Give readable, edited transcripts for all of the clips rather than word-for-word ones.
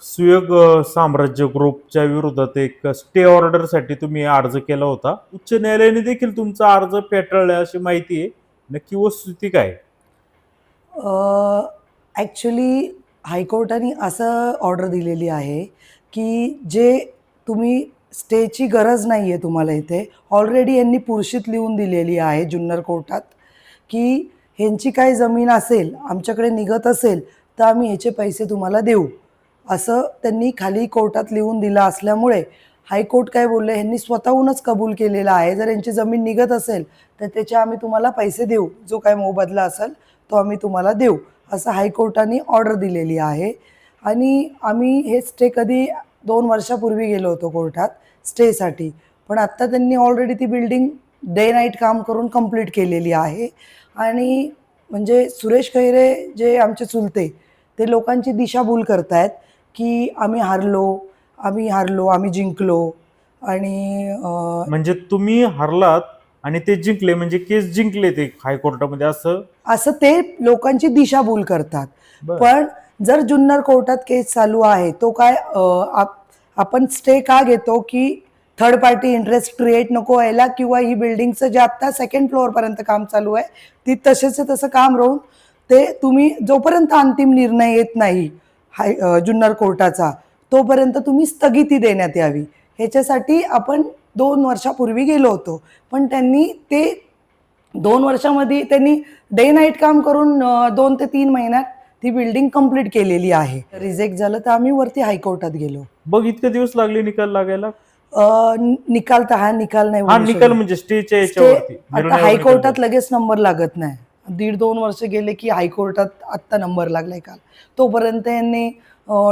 सुयोग साम्राज्य ग्रुपच्या विरोधात एक स्टे ऑर्डरसाठी तुम्ही अर्ज केला होता. उच्च न्यायालयाने देखील तुमचा अर्ज फेटाळला अशी माहिती आहे. नक्की वस्तुस्थिती काय आहे? ॲक्च्युली हायकोर्टाने असं ऑर्डर दिलेली आहे, की जे तुम्ही स्टेची गरज नाही आहे तुम्हाला इथे. ऑलरेडी यांनी पुर्षित लिहून दिलेली आहे जुन्नर कोर्टात, की ह्यांची काही जमीन असेल, आमच्याकडे निघत असेल, तर आम्ही ह्याचे पैसे तुम्हाला देऊ. असं त्यांनी खाली कोर्टात लिहून दिलं असल्यामुळे हायकोर्ट काय बोलले, ह्यांनी स्वतःहूनच कबूल केलेलं आहे. जर यांची जमीन निघत असेल, तर त्याचे आम्ही तुम्हाला पैसे देऊ. जो काय मोबदला असेल, तो आम्ही तुम्हाला देऊ. असं हायकोर्टाने ऑर्डर दिलेली आहे. आणि आम्ही हे स्टे कधी 2 वर्षापूर्वी गेलो होतो कोर्टात स्टेसाठी. पण आत्ता त्यांनी ऑलरेडी ती बिल्डिंग डे नाईट काम करून कंप्लीट केलेली आहे. आणि म्हणजे सुरेश खैरे जे आमचे चुलते, ते लोकांची दिशाभूल करतायत, की आम्ही हारलो, आम्ही जिंकलो. आणि म्हणजे तुम्ही हरलात आणि ते जिंकले, म्हणजे केस जिंकले ते हायकोर्टामध्ये असं? असं ते लोकांची दिशाभूल करतात. बरं. पण जर जुन्नर कोर्टात केस चालू आहे, तो काय आपण स्टे का घेतो, की थर्ड पार्टी इंटरेस्ट क्रिएट नको व्हायला, किंवा ही बिल्डिंगचं जे आत्ता 2nd फ्लोअरपर्यंत काम चालू आहे, ती तसेच तसं काम राहून ते तुम्ही जोपर्यंत अंतिम निर्णय येत नाही जुन्नर कोर्टाचा, तोपर्यंत तुम्ही स्थगिती देण्यात यावी. ह्याच्यासाठी आपण 2 वर्षापूर्वी गेलो होतो. पण त्यांनी ते 2 वर्षामध्ये त्यांनी डे नाईट काम करून 2 ते 3 महिन्यात ती बिल्डिंग कंप्लीट केलेली आहे. रिजेक्ट झालं तर आम्ही वरती हायकोर्टात गेलो. बघ, इतके दिवस लागले निकाल लागायला? निकाल तर हा निकाल नाही हा बोलू निकाल शकत. म्हणजे स्टेच्या याच्यावरती आता निर्णयावर हायकोर्टात निकाल. लगेच नंबर लागत नाही. 1.5-2 वर्ष गेले की हायकोर्टात आत्ता नंबर लागलाय काल. तोपर्यंत यांनी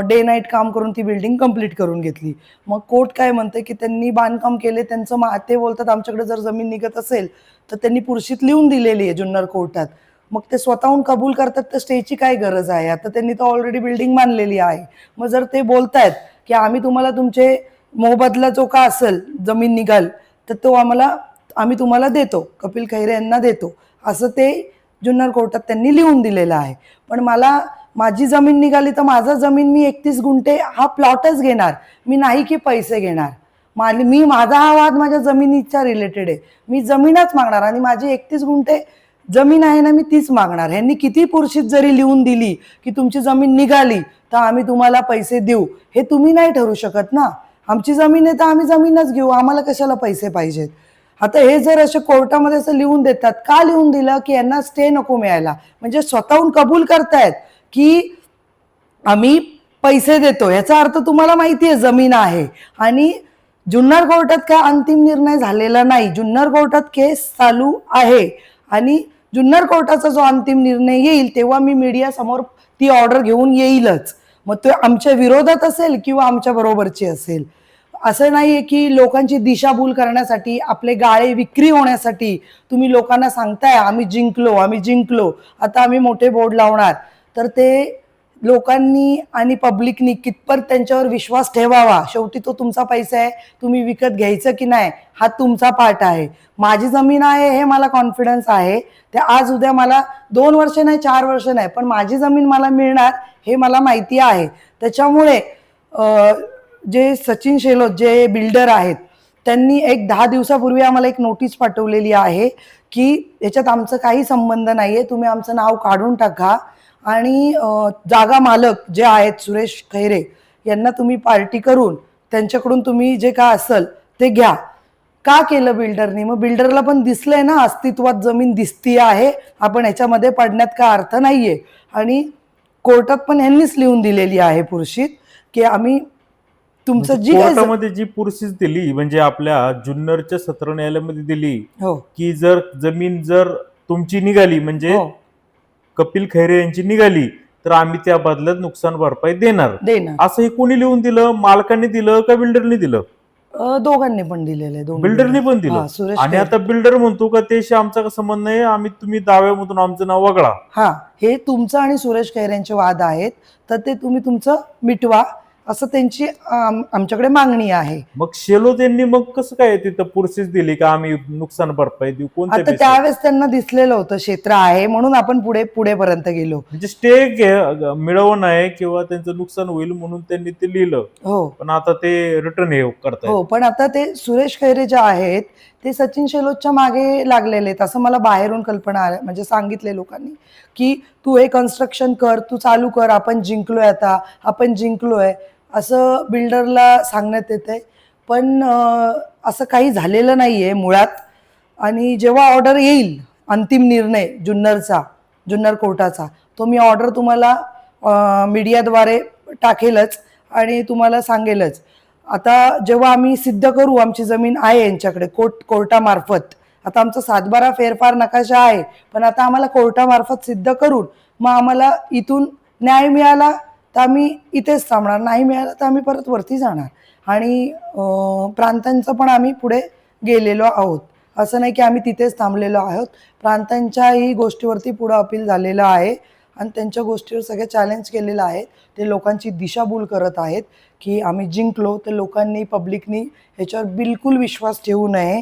डे नाईट काम करून ती बिल्डिंग कंप्लीट करून घेतली. मग कोर्ट काय म्हणते, की त्यांनी बांधकाम केले, त्यांचं ते बोलतात आमच्याकडे जर जमीन निघत असेल, तर त्यांनी पुर्षित लिहून दिलेली आहे जुन्नर कोर्टात. मग ते स्वतःहून कबूल करतात, तर स्टेची काय गरज आहे? आता त्यांनी तर ऑलरेडी बिल्डिंग बांधलेली आहे. मग जर ते बोलतायत, की आम्ही तुम्हाला तुमचे मोबदला जो का असेल, जमीन निघाल, तर तो आम्ही तुम्हाला देतो, कपिल खैरे यांना देतो, असं ते जुन्नर कोर्टात त्यांनी लिहून दिलेलं आहे. पण माझी जमीन निघाली तर मी 31 गुंठे हा प्लॉटच घेणार, मी नाही की पैसे घेणार. माझा हा वाद माझ्या जमिनीच्या रिलेटेड आहे. मी जमीनच मागणार आणि माझी 31 गुंठे जमीन आहे ना, मी तीच मागणार. ह्यांनी किती पुर्षित जरी लिहून दिली, की तुमची जमीन निघाली तर आम्ही तुम्हाला पैसे देऊ, हे तुम्ही नाही ठरवू शकत ना. आमची जमीन आहे तर आम्ही जमीनच घेऊ, आम्हाला कशाला पैसे पाहिजेत? आता हे जर असे कोर्टामध्ये असं लिहून देतात, का लिहून दिलं? की यांना स्टे नको मिळायला. म्हणजे स्वतःहून कबूल करतायत, की आम्ही पैसे देतो, याचा अर्थ तुम्हाला माहिती आहे जमीन आहे. आणि जुन्नर कोर्टात काय अंतिम निर्णय झालेला नाही. जुन्नर कोर्टात केस चालू आहे आणि जुन्नर कोर्टाचा जो अंतिम निर्णय येईल तेव्हा मी मीडिया समोर ती ऑर्डर घेऊन येईलच. मग तो आमच्या विरोधात असेल किंवा आमच्या बरोबरची असेल. असं नाहीये की लोकांची दिशाभूल करण्यासाठी, आपले गाळे विक्री होण्यासाठी तुम्ही लोकांना सांगताय आम्ही जिंकलो, आता आम्ही मोठे बोर्ड लावणार. तर ते लोकांनी आणि पब्लिकनी कितपत त्यांच्यावर विश्वास ठेवावा? शेवटी तो तुमचा पैसा आहे, तुम्ही विकत घ्यायचं की नाही हा तुमचा पार्ट आहे. माझी जमीन आहे हे मला कॉन्फिडन्स आहे. ते आज उद्या मला 2 वर्ष नाही, 4 वर्ष नाही, पण माझी जमीन मला मिळणार हे मला माहिती आहे. त्याच्यामुळे जे सचिन शेलोत जे बिल्डर आहेत, त्यांनी एक 10 दिवसापूर्वी आम्हाला एक नोटीस पाठवलेली आहे, की याच्यात आमचा काही संबंध नाहीये, तुम्ही आमचं नाव काढून टाका. आणि जागा मालक जे आहेत सुरेश खैरे यांना तुम्ही पार्टी करून त्यांच्याकडून तुम्ही जे काय असेल ते घ्या. का केलं बिल्डरनी? मग बिल्डरला पण दिसलंय ना अस्तित्वात जमीन दिसती आहे, आपण ह्याच्यामध्ये पडण्यात का अर्थ नाहीये. आणि कोर्टात पण ह्यांनीच लिहून दिलेली आहे पुर्षित, की आम्ही तुमचं म्हणजे जी काय कोर्टामध्ये जी पुरशीच दिली, म्हणजे आपल्या जुन्नरच्या सत्र न्यायालयामध्ये दिली, हो की जर जमीन जर तुमची निघाली, म्हणजे हो कपिल खैरे यांची निघाली, तर आम्ही त्या बदल्यात नुकसान भरपाई देणार. देणार. असं हे कोणी लिहून दिलं? मालकांनी दिलं का बिल्डरनी दिलं? दोघांनी पण दिलेलं आहे. बिल्डरनी पण दिलं. सुरेश आणि आता बिल्डर म्हणतो का त्याशी आमचा संबंध नाही, तुम्ही दाव्यामधून आमचं नाव वगळा. हा, हे तुमचं आणि सुरेश खैरेंचे वाद आहेत, तर ते तुम्ही तुमचं मिटवा. असं त्यांची आमच्याकडे मागणी आहे. मग शेलो त्यांनी मग कसं काय तिथं पुरशीच दिली का आम्ही नुकसान भरपाई देऊ, कोणत्या आता basis? त्यावेळेस त्यांना दिसलेलं होतं क्षेत्र आहे म्हणून आपण पुढेपर्यंत गेलो. म्हणजे स्टे मिळवणं आहे किंवा त्यांचं नुकसान होईल म्हणून त्यांनी ते लिहिलं, हो पण आता ते रिटर्न हे करतायत. हो, पण आता ते सुरेश खैरे जे आहेत ते सचिन शेलोतच्या मागे लागलेले आहेत असं मला बाहेरून कल्पना म्हणजे सांगितले लोकांनी, की तू हे कन्स्ट्रक्शन कर, तू चालू कर, आपण जिंकलोय, आता आपण जिंकलोय असं बिल्डरला सांगण्यात येते. पण असं काही झालेलं नाहीये मुळात. आणि जेव्हा ऑर्डर येईल, अंतिम निर्णय जुन्नर कोर्टाचा, तो मी ऑर्डर तुम्हाला मीडियाद्वारे टाकेलच आणि तुम्हाला सांगेलच. आता जेव्हा आम्ही सिद्ध करू आमची जमीन आहे यांच्याकडे कोर्टामार्फत, आता आमचा 7/12 फेरफार नकाशा आहे, पण आता आम्हाला कोर्टामार्फत सिद्ध करून मग आम्हाला इथून न्याय मिळाला तर आम्ही इथेच थांबणार, नाही मिळाला तर आम्ही परत वरती जाणार. आणि प्रांतांचं पण आम्ही पुढे गेलेलो आहोत, असं नाही की आम्ही तिथेच थांबलेलो आहोत. प्रांतांच्याही गोष्टीवरती पुढं अपील झालेलं आहे आणि त्यांच्या गोष्टीवर सगळं चॅलेंज केलेलं आहे. ते लोकांची दिशाभूल करत आहेत की आम्ही जिंकलो, तर लोकांनी पब्लिकनी ह्याच्यावर बिलकुल विश्वास ठेवू नये.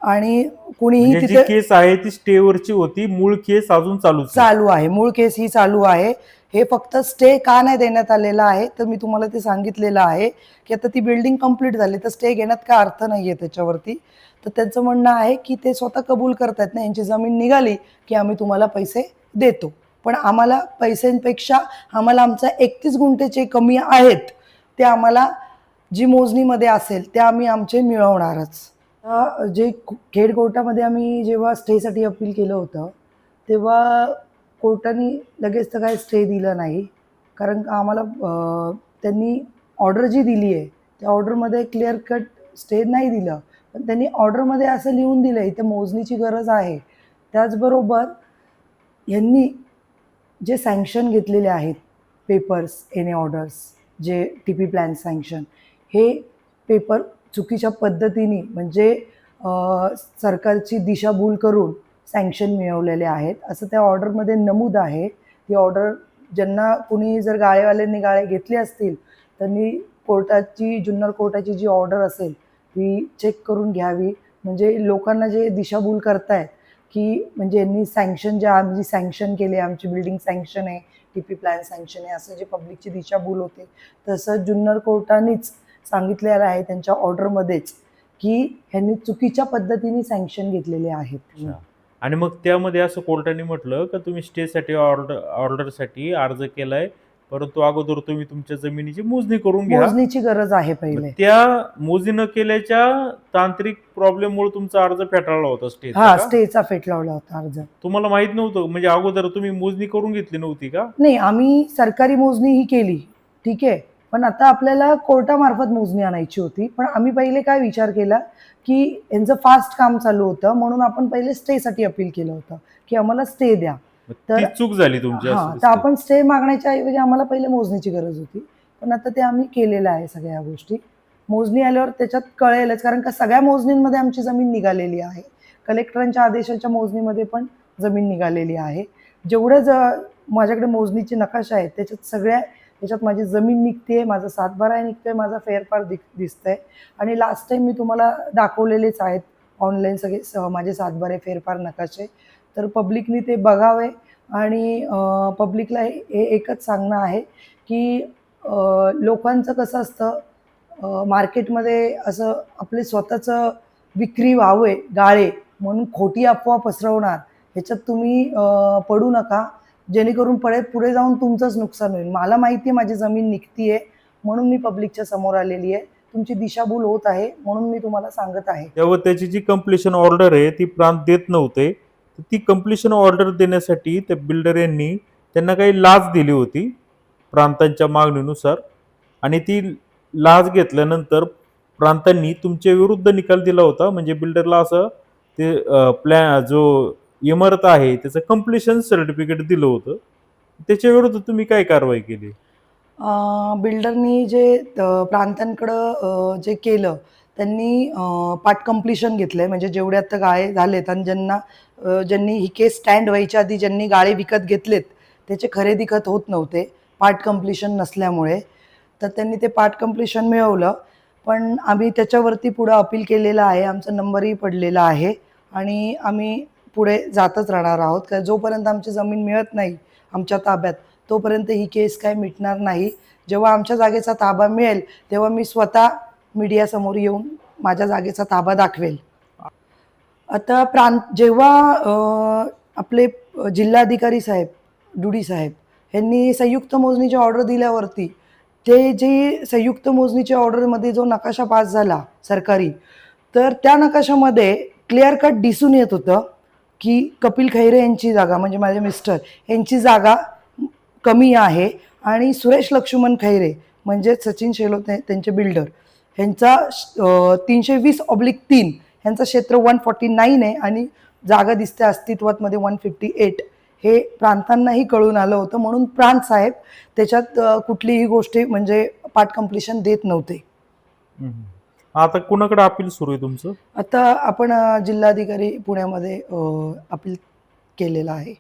आणि कुणीही म्हणजे जी तिथे केस आहे ती स्टेवरची होती, मूळ केस अजून चालू आहे, मूळ केस ही चालू आहे. हे फक्त स्टे का नाही देण्यात आलेला आहे तर मी तुम्हाला ते सांगितलेलं आहे की आता ती बिल्डिंग कंप्लीट झाली तर स्टे घेण्यात काय अर्थ नाहीये त्याच्यावरती. तर त्यांचं म्हणणं आहे की ते स्वतः कबूल करतात ना, यांची जमीन निघाली की आम्ही तुम्हाला पैसे देतो, पण आम्हाला पैशांपेक्षा आम्हाला आमच्या 31 गुंठेचे कमी आहेत ते आम्हाला जी मोजणीमध्ये असेल ते आम्ही आमचे मिळवणारच. जे खेड कोर्टामध्ये आम्ही जेव्हा स्टेसाठी अपील केलं होतं तेव्हा कोर्टाने लगेच तर काय स्टे दिलं नाही, कारण आम्हाला त्यांनी ऑर्डर जी दिली आहे त्या ऑर्डरमध्ये क्लिअर कट स्टे नाही दिलं, पण त्यांनी ऑर्डरमध्ये असं लिहून दिलं इथे मोजणीची गरज आहे. त्याचबरोबर यांनी जे सँक्शन घेतलेले आहेत पेपर्स, एनी ऑर्डर्स, जे TP प्लॅन सँक्शन, हे पेपर चुकीच्या पद्धतीने म्हणजे सरकारची दिशाभूल करून सँक्शन मिळवलेले आहेत असं त्या ऑर्डरमध्ये नमूद आहे. ती ऑर्डर ज्यांना कुणी जर गाळेवाल्यांनी गाळे घेतले असतील त्यांनी जुन्नर कोर्टाची जी ऑर्डर असेल ती चेक करून घ्यावी. म्हणजे लोकांना जे दिशाभूल करतायत की म्हणजे यांनी आम्ही सँक्शन केले, आमची बिल्डिंग सँक्शन आहे, TP प्लॅन सँक्शन आहे, असं जे पब्लिकची दिशाभूल होते तसं जुन्नर कोर्टानेच सांगितलेलं आहे त्यांच्या ऑर्डरमध्येच की ह्यांनी चुकीच्या पद्धतीने सँक्शन घेतलेले आहेत. आणि मग त्यामध्ये असं कोर्टाने म्हटलं का तुम्ही स्टेसाठी ऑर्डरसाठी अर्ज केलाय, परंतु अगोदर तुम्ही तुमच्या जमिनीची मोजणी करून घ्या, मोजणीची गरज आहे पहिले. त्या मोजणी न केल्याच्या तांत्रिक प्रॉब्लेम मुळे तुमचा अर्ज फेटाळला होता स्टे. स्टेचा फेटाळला होता अर्ज. तुम्हाला माहित नव्हतं म्हणजे अगोदर तुम्ही मोजणी करून घेतली नव्हती का? नाही, आम्ही सरकारी मोजणी ही केली, ठीक आहे, पण आता आपल्याला कोर्टामार्फत मोजणी आणायची होती. पण आम्ही पहिले काय विचार केला की यांचं फास्ट काम चालू होतं म्हणून आपण पहिले स्टेसाठी अपील केलं होतं की आम्हाला स्टे द्या. तर चूक झाली तुमची. तर आपण स्टे मागण्याच्या ऐवजी आम्हाला पहिले मोजणीची गरज होती, पण आता ते आम्ही केलेलं आहे. सगळ्या गोष्टी मोजणी आल्यावर त्याच्यात कळेलच, कारण का सगळ्या मोजणींमध्ये आमची जमीन निघालेली आहे. कलेक्टरांच्या आदेशाच्या मोजणीमध्ये पण जमीन निघालेली आहे. जेवढं माझ्याकडे मोजणीचे नकाशा आहेत त्याच्यात माझी जमीन निघते, माझा 7/12 निघतोय, माझा फेरफार दिसतंय. आणि लास्ट टाइम मी तुम्हाला दाखवलेलेच आहेत ऑनलाईन सगळे माझे 7/12 फेरफार नकाशे. तर पब्लिकनी ते बघावे आणि पब्लिकला हे एकच सांगणं आहे की लोकांचं कसं असतं मार्केटमध्ये असं आपले स्वतःचं विक्री व्हावे गाळे म्हणून खोटी अफवा पसरवणार, ह्याच्यात तुम्ही पडू नका, जेणेकरून पुढे जाऊन तुमचंच नुकसान होईल. मला माहिती आहे माझी जमीन निघतीये म्हणून मी पब्लिकच्या समोर आलेली आहे, तुमची दिशाभूल होत आहे म्हणून मी तुम्हाला सांगत आहे. तेव्हा त्याची जी कम्प्लिशन ऑर्डर आहे ती प्रांत देत नव्हते, ती कम्प्लिशन ऑर्डर देण्यासाठी त्या बिल्डर यांनी त्यांना काही लाच दिली होती प्रांतांच्या मागणीनुसार, आणि ती लाच घेतल्यानंतर प्रांतांनी तुमच्या विरुद्ध निकाल दिला होता. म्हणजे बिल्डरला असं ते प्लॅन जो इमारत आहे त्याचं कम्प्लिशन सर्टिफिकेट दिलं होतं, त्याच्या विरुद्ध तुम्ही काय कारवाई केली? बिल्डरनी जे प्रांतांकडं जे केलं त्यांनी पार्ट कम्प्लिशन घेतलंय, म्हणजे जेवढे आता गाळे झालेत आणि ज्यांनी ही केस स्टँड व्हायच्या आधी ज्यांनी गाळे विकत घेतलेत त्याचे खरेदी खत होत नव्हते पार्ट कम्प्लिशन नसल्यामुळे. तर त्यांनी ते पार्ट कम्प्लिशन मिळवलं, पण आम्ही त्याच्यावरती पुढं अपील केलेलं आहे, आमचा नंबरही पडलेला आहे आणि आम्ही पुढे जातच राहणार आहोत. कारण जोपर्यंत आमची जमीन मिळत नाही आमच्या ताब्यात, तोपर्यंत ही केस काय मिटणार नाही. जेव्हा आमच्या जागेचा ताबा मिळेल तेव्हा मी स्वतः मीडियासमोर येऊन माझ्या जागेचा ताबा दाखवेल. आता जेव्हा आपले जिल्हाधिकारी साहेब, डुडी साहेब यांनी संयुक्त मोजणीची ऑर्डर दिल्यावरती ते जे संयुक्त मोजणीच्या ऑर्डरमध्ये जो नकाशा पास झाला सरकारी, तर त्या नकाशामध्ये क्लिअर कट दिसून येत होतं की कपिल खैरे यांची जागा म्हणजे माझे मिस्टर यांची जागा कमी आहे आणि सुरेश लक्ष्मण खैरे म्हणजे सचिन शेलो त्यांचे बिल्डर ह्यांचा 320/3 ह्यांचं क्षेत्र 149 आहे आणि जागा दिसते अस्तित्वात मध्ये 158. हे प्रांतांनाही कळून आलं होतं, म्हणून प्रांत साहेब त्याच्यात कुठलीही गोष्टी म्हणजे पार्ट कम्प्लिशन देत नव्हते. आता कुणाकडे अपील सुरू आहे तुमचं? आता आपण जिल्हाधिकारी पुण्यामध्ये अपील केलेलं आहे.